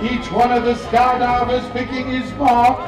Each one of the skydivers picking his mark.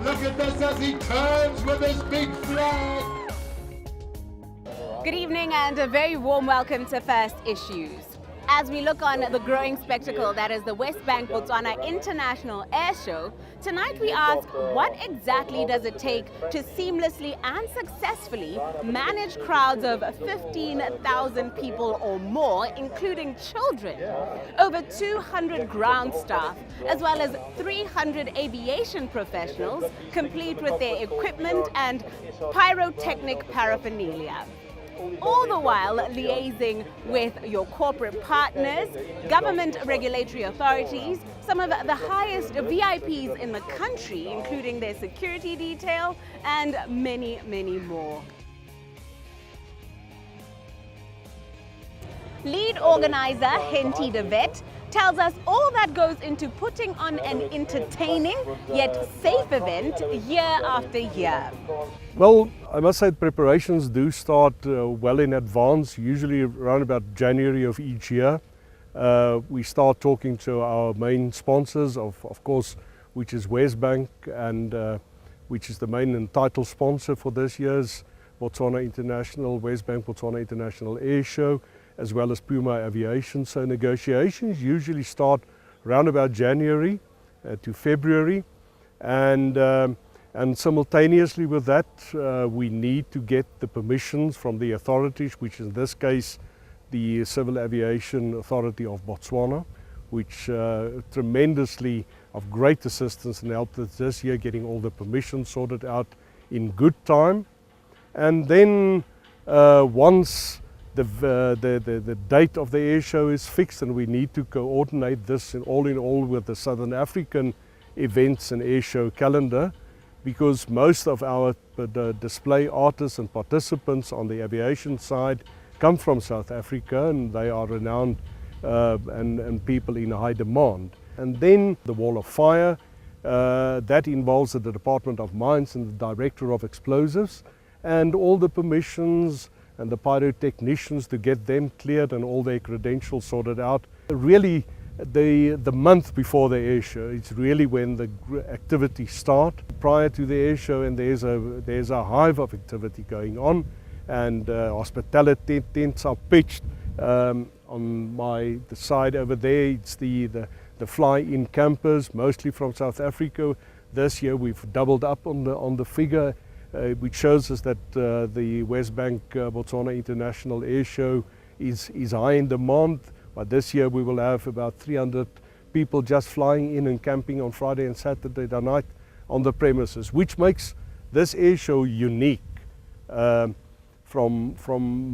Look at this as he turns with his big flag. Good evening and a very warm welcome to First Issues. As we look on the growing spectacle that is the Wesbank Botswana International Airshow, tonight we ask, what exactly does it take to seamlessly and successfully manage crowds of 15,000 people or more, including children? Over 200 ground staff, as well as 300 aviation professionals, complete with their equipment and pyrotechnic paraphernalia. All the while liaising with your corporate partners, government regulatory authorities, some of the highest VIPs in the country, including their security detail, and many, many more. Lead organizer Henty de Vet tells us all that goes into putting on an entertaining yet safe event year after year. Well, I must say preparations do start well in advance, usually around about January of each year. We start talking to our main sponsors, of course, which is Wesbank, and which is the main and title sponsor for this year's Wesbank Botswana International Airshow, as well as Puma Aviation. So negotiations usually start around about January to February, and simultaneously with that, we need to get the permissions from the authorities, which in this case, the Civil Aviation Authority of Botswana, which tremendously of great assistance and helped us this year getting all the permissions sorted out in good time. And then once the date of the air show is fixed, and we need to coordinate this in all with the Southern African events and air show calendar, because most of our display artists and participants on the aviation side come from South Africa, and they are renowned and people in high demand. And then the Wall of Fire, that involves the Department of Mines and the Director of Explosives, and all the permissions and the pyrotechnicians to get them cleared and all their credentials sorted out. Really, the month before the air show, it's really when the activities start. Prior to the air show, and there's a hive of activity going on, and hospitality tents are pitched. On the side over there, it's the fly-in campers, mostly from South Africa. This year we've doubled up on the figure, which shows us that the Wesbank Botswana International Airshow is high in demand. But this year we will have about 300 people just flying in and camping on Friday and Saturday night on the premises, which makes this airshow unique from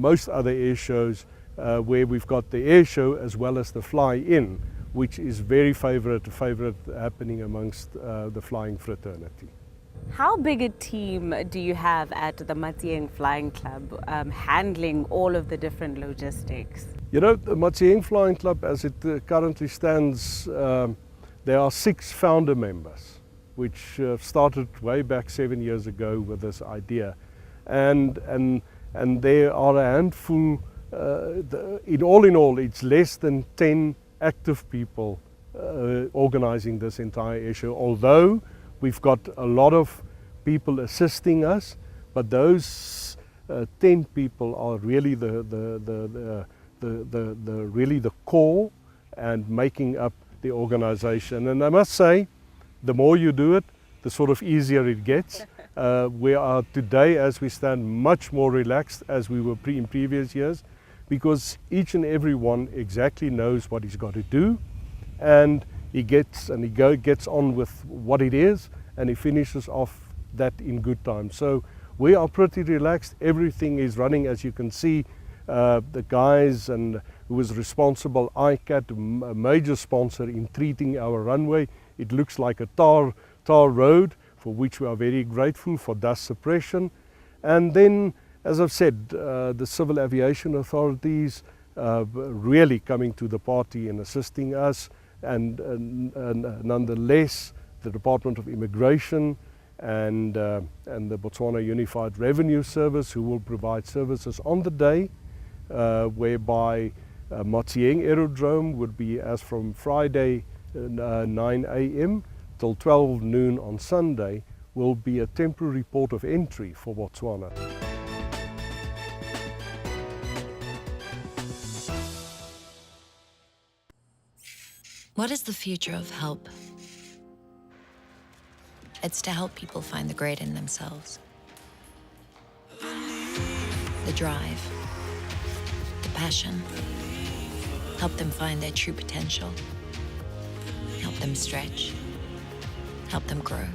most other airshows where we've got the airshow as well as the fly-in, which is very favorite happening amongst the flying fraternity. How big a team do you have at the Matsieng Flying Club handling all of the different logistics? You know, the Matsieng Flying Club, as it currently stands, there are 6 founder members, which started way back 7 years ago with this idea. And there are a handful, in all, it's less than 10 active people organizing this entire issue, although we've got a lot of people assisting us, but those 10 people are really the core and making up the organization. And I must say, the more you do it, the sort of easier it gets. We are today, as we stand, much more relaxed as we were in previous years, because each and every one exactly knows what he's got to do, and he gets on with what it is, and he finishes off that in good time. So we are pretty relaxed. Everything is running, as you can see. The guys and who was responsible, ICAT, a major sponsor in treating our runway. It looks like a tar road, for which we are very grateful, for dust suppression. And then, as I've said, the civil aviation authorities really coming to the party and assisting us, and nonetheless the Department of Immigration and the Botswana Unified Revenue Service, who will provide services on the day, whereby Motsieng Aerodrome would be as from Friday 9 a.m. till 12 noon on Sunday, will be a temporary port of entry for Botswana. What is the future of help? It's to help people find the great in themselves. The drive, the passion. Help them find their true potential. Help them stretch. Help them grow.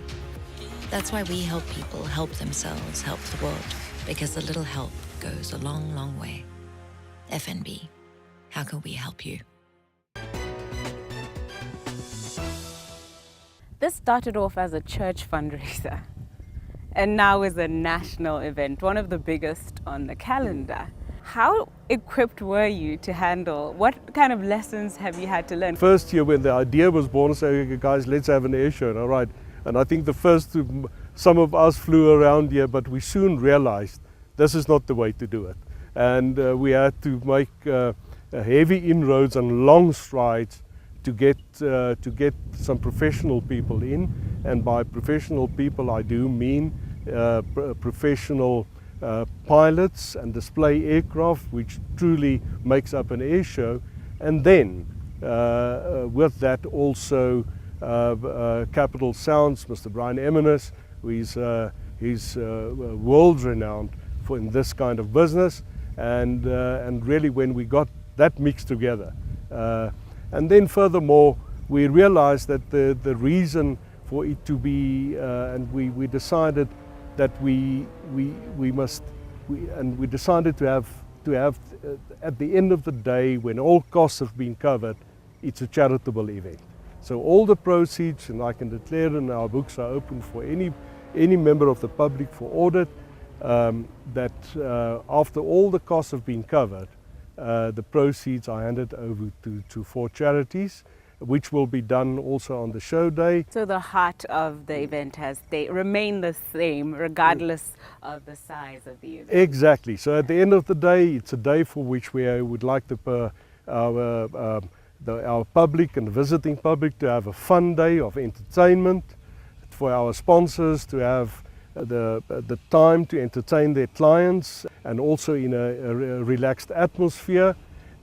That's why we help people help themselves, help the world, because a little help goes a long, long way. FNB, how can we help you? This started off as a church fundraiser and now is a national event, one of the biggest on the calendar. How equipped were you to handle? What kind of lessons have you had to learn? First year when the idea was born, I said, okay, guys, let's have an air show. All right. And I think some of us flew around here, but we soon realized this is not the way to do it. And we had to make heavy inroads and long strides to get some professional people in. And by professional people, I do mean professional pilots and display aircraft, which truly makes up an air show. And then with that also Capital Sounds, Mr. Brian Eminis, who is world renowned in this kind of business, and really when we got that mixed together, and then furthermore we realized that the reason for it to be, and we decided that we decided to have at the end of the day, when all costs have been covered, it's a charitable event. So all the proceeds, and I can declare, and our books are open for any member of the public for audit, that after all the costs have been covered, the proceeds are handed over to 4 charities, which will be done also on the show day. So the heart of the event remain the same regardless of the size of the event. Exactly. So at the end of the day, it's a day for which we would like our public and visiting public to have a fun day of entertainment, for our sponsors to have the time to entertain their clients, and also in a relaxed atmosphere,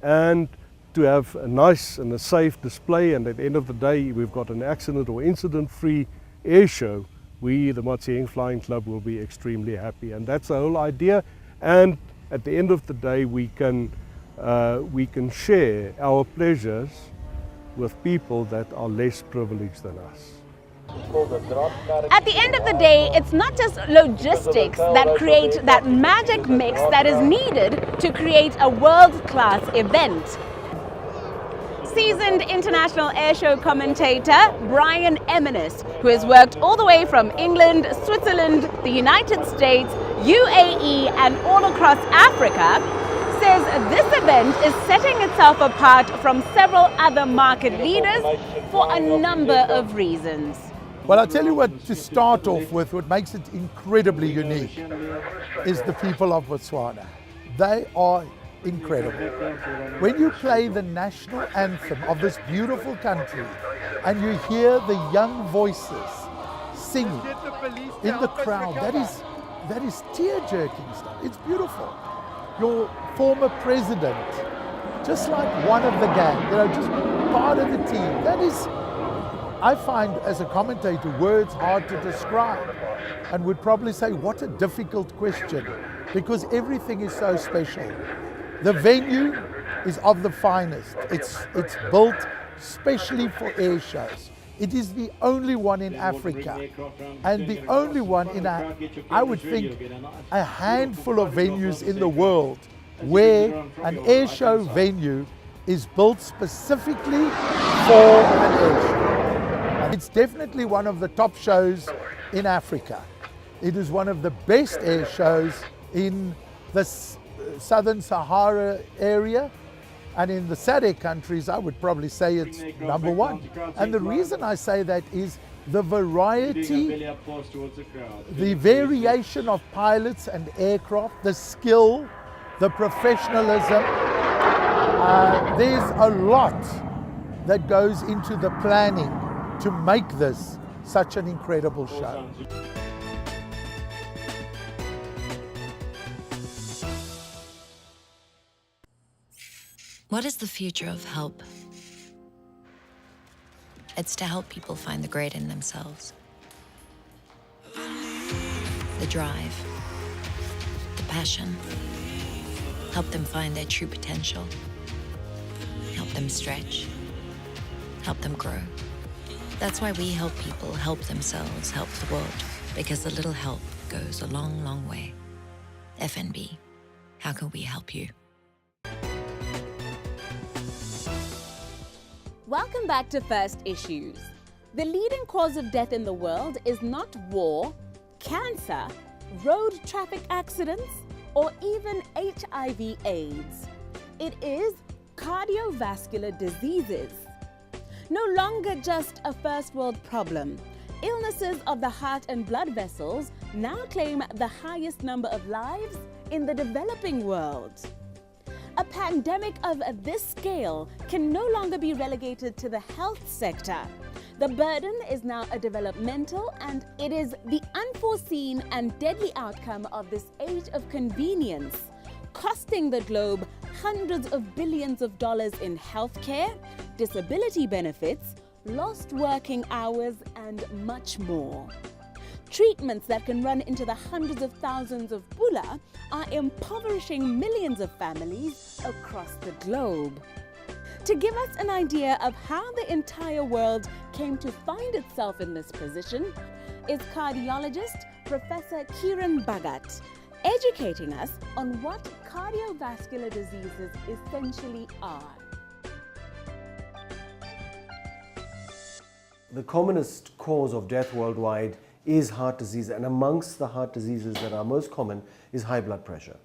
and to have a nice and a safe display. And at the end of the day, we've got an accident or incident-free air show. We, the Motsieng Flying Club, will be extremely happy, and that's the whole idea. And at the end of the day, we can share our pleasures with people that are less privileged than us. At the end of the day, it's not just logistics that create that magic mix that is needed to create a world-class event. Seasoned international airshow commentator Brian Eminis, who has worked all the way from England, Switzerland, the United States, UAE and all across Africa, says this event is setting itself apart from several other market leaders for a number of reasons. Well, I'll tell you what, to start off with, what makes it incredibly unique is the people of Botswana. They are incredible. When you play the national anthem of this beautiful country and you hear the young voices singing in the crowd, that is tear-jerking stuff. It's beautiful. Your former president, just like one of the gang, just part of the team. That is, I find as a commentator, words hard to describe, and would probably say, what a difficult question, because everything is so special. The venue is of the finest. It's built specially for air shows. It is the only one in Africa, and the only one in, I would think, a handful of venues in the world where an air show venue is built specifically for an air show. It's definitely one of the top shows in Africa. It is one of the best air shows in the Southern Sahara area, and in the SADC countries, I would probably say it's number one. And the reason I say that is the variety, the variation of pilots and aircraft, the skill, the professionalism. There's a lot that goes into the planning to make this such an incredible show. What is the future of help? It's to help people find the great in themselves. The drive, the passion. Help them find their true potential. Help them stretch. Help them grow. That's why we help people help themselves, help the world. Because a little help goes a long, long way. FNB, how can we help you? Welcome back to First Issues. The leading cause of death in the world is not war, cancer, road traffic accidents, or even HIV/AIDS. It is cardiovascular diseases. No longer just a first world problem, illnesses of the heart and blood vessels now claim the highest number of lives in the developing world. A pandemic of this scale can no longer be relegated to the health sector. The burden is now a developmental, and it is the unforeseen and deadly outcome of this age of convenience, costing the globe hundreds of billions of dollars in healthcare, disability benefits, lost working hours, and much more. Treatments that can run into the hundreds of thousands of pula are impoverishing millions of families across the globe. To give us an idea of how the entire world came to find itself in this position is cardiologist Professor Kiran Bhagat, educating us on what cardiovascular diseases essentially are. The commonest cause of death worldwide is heart disease, and amongst the heart diseases that are most common is high blood pressure.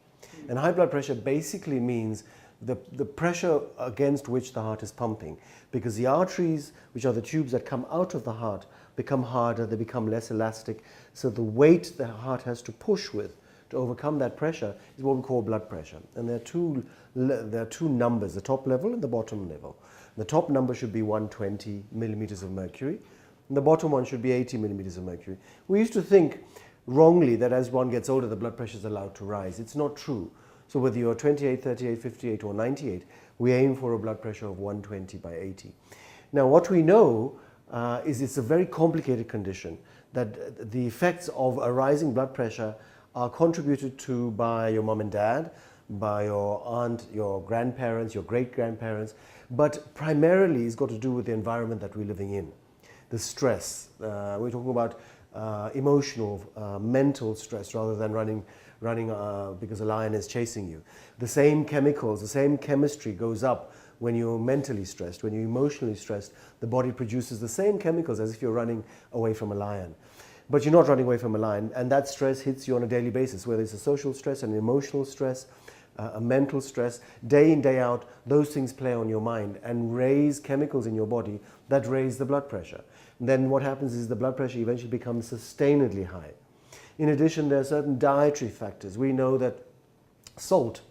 And high blood pressure basically means the pressure against which the heart is pumping, because the arteries, which are the tubes that come out of the heart, become harder, they become less elastic, so the weight the heart has to push with to overcome that pressure is what we call blood pressure. And there are two numbers, the top level and the bottom level. The top number should be 120 millimeters of mercury, and the bottom one should be 80 millimeters of mercury. We used to think wrongly that as one gets older, the blood pressure is allowed to rise. It's not true. So whether you're 28, 38, 58 or 98, we aim for a blood pressure of 120 by 80. Now what we know is it's a very complicated condition, that the effects of a rising blood pressure are contributed to by your mom and dad, by your aunt, your grandparents, your great-grandparents, but primarily it's got to do with the environment that we're living in. The stress, we're talking about emotional, mental stress rather than running because a lion is chasing you. The same chemicals, the same chemistry goes up when you're mentally stressed. When you're emotionally stressed, the body produces the same chemicals as if you're running away from a lion. But you're not running away from a lion, and that stress hits you on a daily basis, whether it's a social stress, an emotional stress, a mental stress. Day in, day out, those things play on your mind and raise chemicals in your body that raise the blood pressure. And then what happens is the blood pressure eventually becomes sustainedly high. In addition, there are certain dietary factors. We know that salt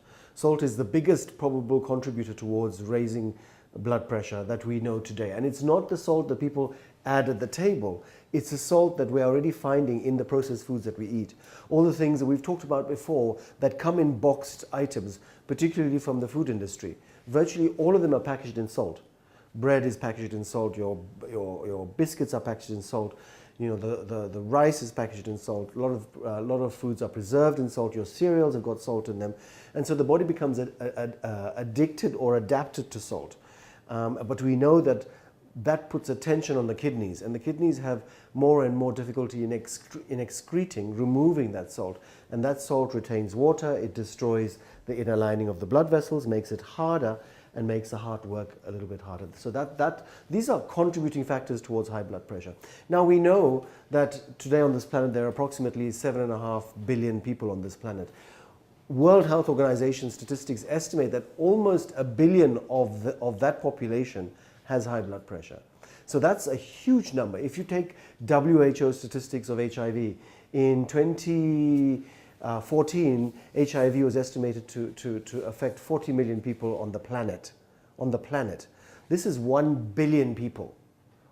is the biggest probable contributor towards raising blood pressure that we know today. And it's not the salt that people add at the table. It's the salt that we're already finding in the processed foods that we eat. All the things that we've talked about before that come in boxed items, particularly from the food industry. Virtually all of them are packaged in salt. Bread is packaged in salt, your biscuits are packaged in salt, you know, the rice is packaged in salt, a lot of foods are preserved in salt, your cereals have got salt in them, and so the body becomes addicted or adapted to salt. But we know that puts a tension on the kidneys, and the kidneys have more and more difficulty in excreting, removing that salt, and that salt retains water, it destroys the inner lining of the blood vessels, makes it harder, and makes the heart work a little bit harder. So these are contributing factors towards high blood pressure. Now we know that today on this planet there are approximately 7.5 billion people on this planet. World Health Organization statistics estimate that almost 1 billion of that population has high blood pressure. So that's a huge number. If you take WHO statistics of HIV, in 2014, HIV was estimated to affect 40 million people on the planet. This is 1 billion people.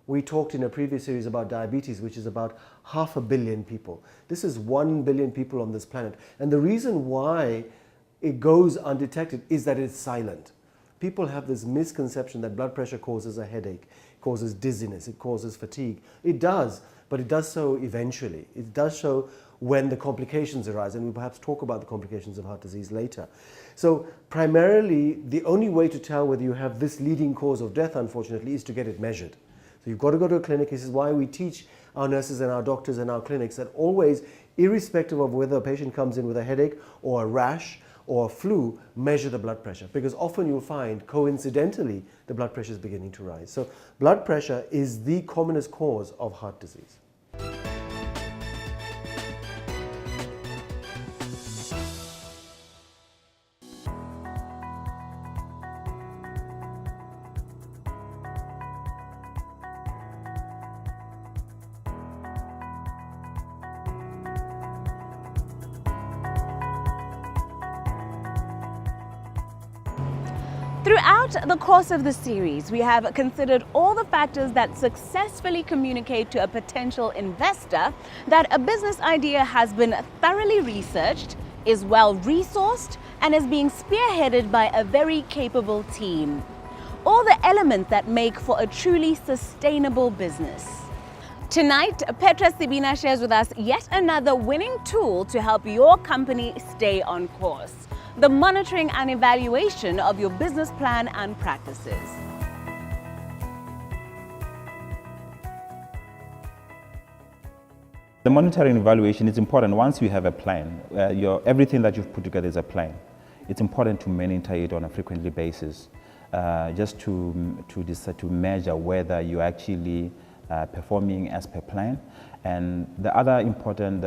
We talked in a previous series about diabetes, which is about 500 million people. This is 1 billion people on this planet. And the reason why it goes undetected is that it's silent. People have this misconception that blood pressure causes a headache, causes dizziness, it causes fatigue. It does, but it does so eventually. It does so when the complications arise, and we'll perhaps talk about the complications of heart disease later. So primarily, the only way to tell whether you have this leading cause of death, unfortunately, is to get it measured. So you've got to go to a clinic. This is why we teach our nurses and our doctors and our clinics that always, irrespective of whether a patient comes in with a headache or a rash or a flu, measure the blood pressure, because often you'll find, coincidentally, the blood pressure is beginning to rise. So blood pressure is the commonest cause of heart disease. Throughout the course of the series, we have considered all the factors that successfully communicate to a potential investor that a business idea has been thoroughly researched, is well resourced, and is being spearheaded by a very capable team. All the elements that make for a truly sustainable business. Tonight, Petra Sibina shares with us yet another winning tool to help your company stay on course: the monitoring and evaluation of your business plan and practices. The monitoring evaluation is important. Once you have a plan, everything that you've put together is a plan. It's important to monitor it on a frequently basis, just to measure whether you're actually performing as per plan. And the other importance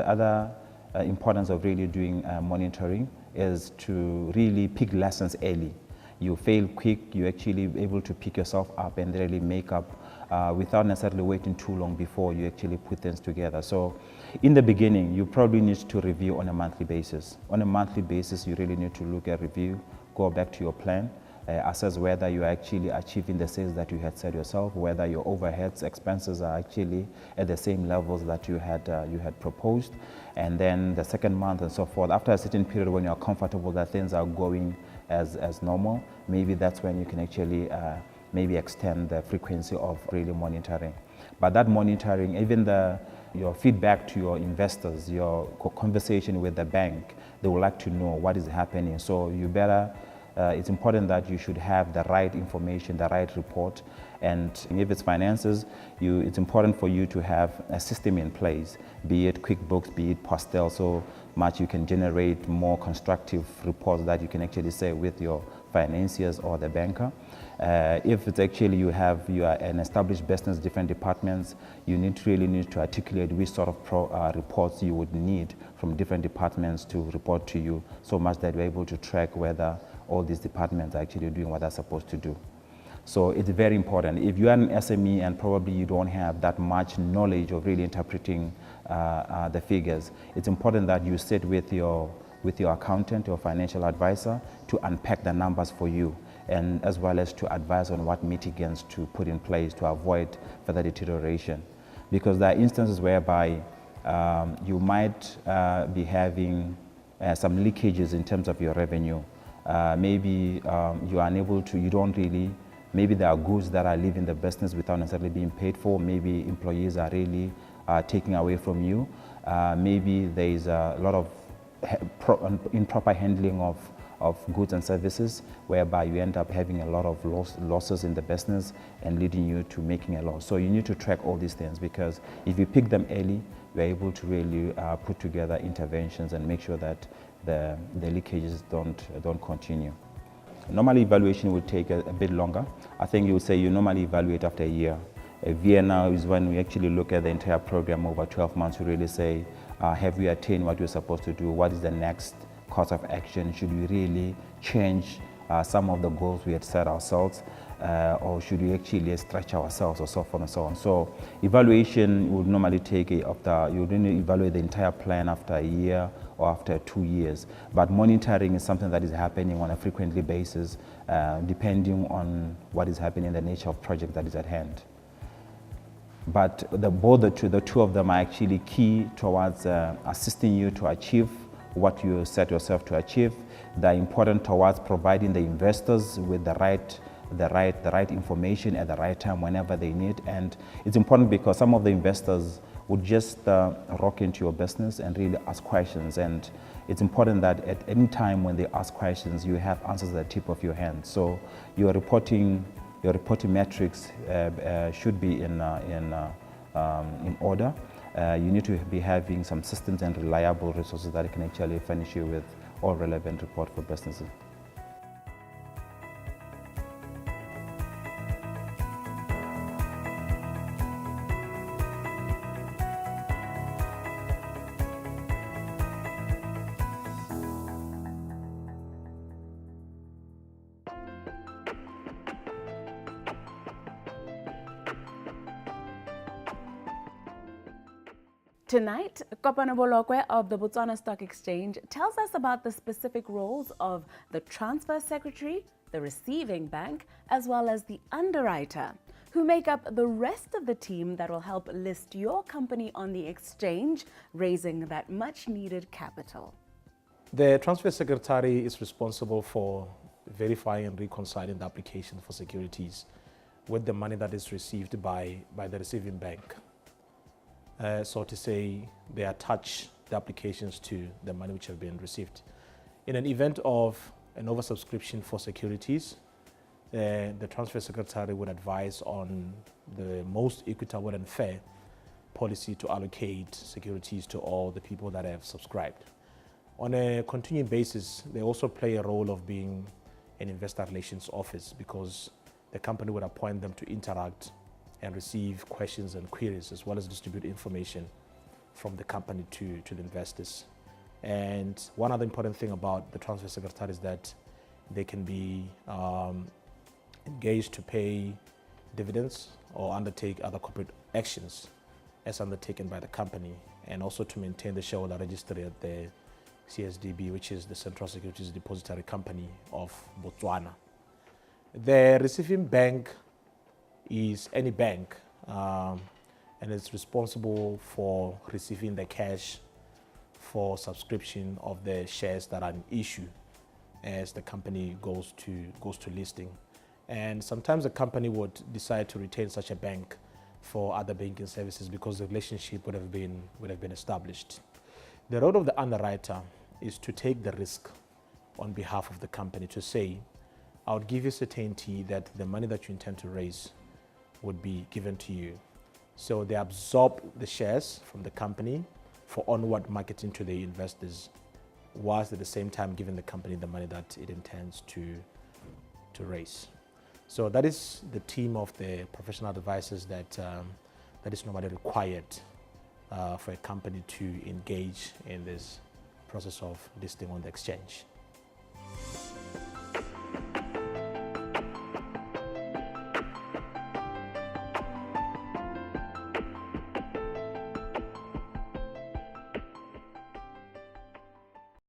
of really doing monitoring is to really pick lessons early. You fail quick, you're actually able to pick yourself up and really make up without necessarily waiting too long before you actually put things together. So in the beginning, you probably need to review on a monthly basis. On a monthly basis, you really need to look at review, go back to your plan, assess whether you're actually achieving the sales that you had set yourself, whether your overheads, expenses are actually at the same levels that you had proposed. And then the second month and so forth, after a certain period when you're comfortable that things are going as normal, maybe that's when you can actually maybe extend the frequency of really monitoring. But that monitoring, even your feedback to your investors, your conversation with the bank, they would like to know what is happening. So you better, it's important that you should have the right information, the right report. And if it's finances, it's important for you to have a system in place, be it QuickBooks, be it Postel, so much you can generate more constructive reports that you can actually say with your financiers or the banker. If it's actually you are an established business, different departments, you really need to articulate which sort of reports you would need from different departments to report to you, so much that you're able to track whether all these departments are actually doing what they're supposed to do. So it's very important. If you are an SME and probably you don't have that much knowledge of really interpreting the figures, it's important that you sit with your accountant or financial advisor to unpack the numbers for you, and as well as to advise on what mitigants to put in place to avoid further deterioration. Because there are instances whereby you might be having some leakages in terms of your revenue. Maybe you are unable to, you don't really, maybe there are goods that are leaving the business without necessarily being paid for. Maybe employees are really taking away from you. Maybe there is a lot of improper handling of goods and services, whereby you end up having a lot of losses in the business and leading you to making a loss. So you need to track all these things, because if you pick them early, you're able to really put together interventions and make sure that the leakages don't continue. Normally evaluation would take a bit longer. I think you would say you normally evaluate after a year. A year now is when we actually look at the entire program over 12 months to really say, have we attained what we're supposed to do? What is the next course of action? Should we really change some of the goals we had set ourselves? or should we actually stretch ourselves, or so forth and so on. So evaluation would normally take you would evaluate the entire plan after a year or after 2 years. But monitoring is something that is happening on a frequently basis, depending on what is happening, the nature of project that is at hand. But the two of them are actually key towards assisting you to achieve what you set yourself to achieve. They're important towards providing the investors with the right information at the right time whenever they need. And it's important because some of the investors would just rock into your business and really ask questions. And it's important that at any time when they ask questions, you have answers at the tip of your hand. So your reporting metrics should be in order. You need to be having some systems and reliable resources that can actually furnish you with all relevant report for businesses. Tonight, Kopano Bolokwe of the Botswana Stock Exchange tells us about the specific roles of the transfer secretary, the receiving bank, as well as the underwriter, who make up the rest of the team that will help list your company on the exchange, raising that much needed capital. The transfer secretary is responsible for verifying and reconciling the application for securities with the money that is received by the receiving bank. So to say, they attach the applications to the money which have been received. In an event of an oversubscription for securities, the transfer secretary would advise on the most equitable and fair policy to allocate securities to all the people that have subscribed. On a continuing basis, they also play a role of being an investor relations office, because the company would appoint them to interact and receive questions and queries, as well as distribute information from the company to the investors. And one other important thing about the transfer secretary is that they can be engaged to pay dividends or undertake other corporate actions as undertaken by the company, and also to maintain the shareholder registry at the CSDB, which is the Central Securities Depository Company of Botswana. The receiving bank is any bank, and it's responsible for receiving the cash for subscription of the shares that are in issue as the company goes to listing. And sometimes the company would decide to retain such a bank for other banking services because the relationship would have been established. The role of the underwriter is to take the risk on behalf of the company, to say, I would give you certainty that the money that you intend to raise would be given to you. So they absorb the shares from the company for onward marketing to the investors, whilst at the same time giving the company the money that it intends to raise. So that is the team of the professional advisors that is normally required for a company to engage in this process of listing on the exchange.